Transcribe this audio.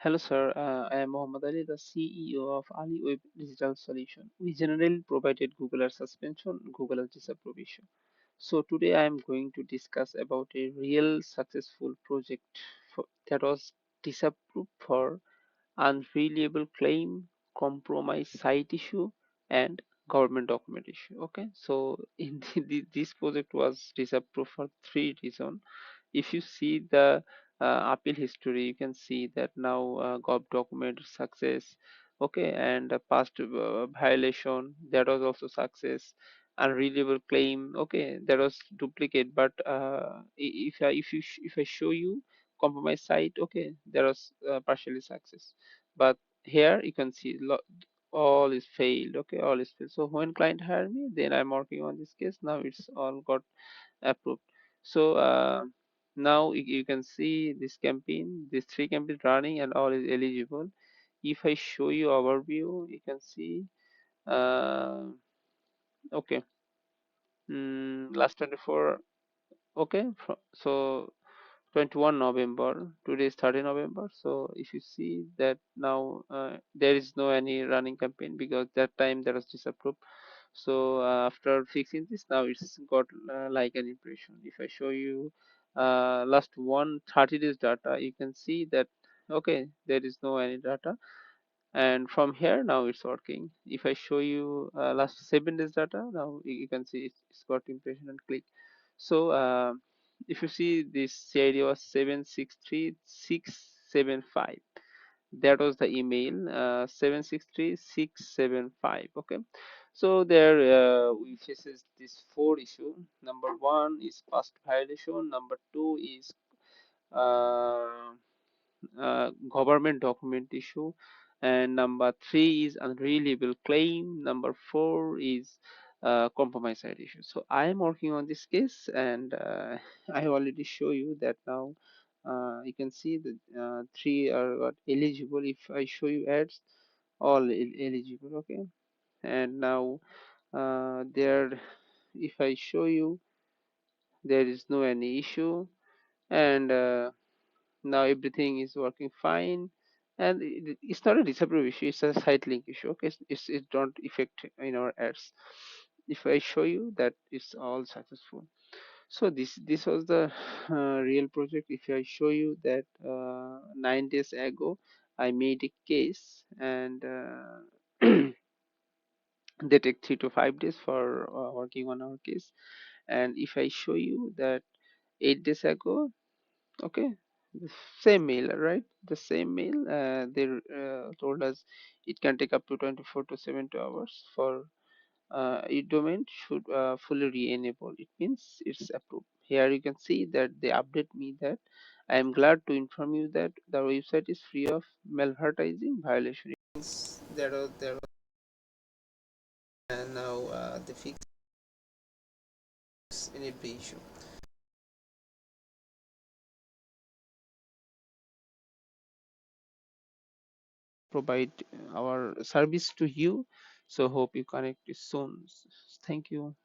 Hello, sir. I am Mohammed Ali, the CEO of Aliwave Digital Solution. We generally provided Google Earth suspension, Google Earth disapprobation. So today I am going to discuss about a real successful project that was disapproved for unreliable claim, compromise site issue, and government document issue. Okay, so in this project was disapproved for three reasons. If you see the appeal history, you can see that now Govt document success, okay, and past violation, that was also success. Unreliable claim, okay, that was duplicate, but if I show you compromise site, okay, that was partially success. But here you can see all is failed, okay, all is failed. So when client hire me, then I'm working on this case. Now it's all got approved. So now you can see this campaign, these three campaigns running and all is eligible. If I show you overview, you can see okay, last 24, okay, so 21 November, today is 30 November. So if you see that now there is no any running campaign because that time that was disapproved. So after fixing this, now it's got like an impression. If I show you last 130 days data, you can see that okay, there is no any data, and from here now it's working. If I show you last 7 days data, now you can see it's got impression and click. So if you see this CID was 763675, that was the email 763675. Okay, so there we faces this four issue. Number one is past violation, number two is uh, government document issue, and number three is unreliable claim, number four is compromise side issue. So I am working on this case, and I already show you that now you can see the three are got eligible. If I show you ads, all eligible, okay, and now there, if I show you, there is no any issue, and now everything is working fine, and it's not a disapprove issue, it's a site link issue. Okay, it don't affect in our ads. If I show you that it's all successful. So this was the real project. If I show you that 9 days ago I made a case, and they take 3 to 5 days for working on our case. And if I show you that 8 days ago, okay, the same mail, right, the same mail, they told us it can take up to 24 to 70 hours for your domain should fully re-enable. It means it's approved. Here you can see that they update me that I am glad to inform you that the website is free of malvertising violation. It means there was, and now they fix in every issue. Provide our service to you. So hope you connect soon. Thank you.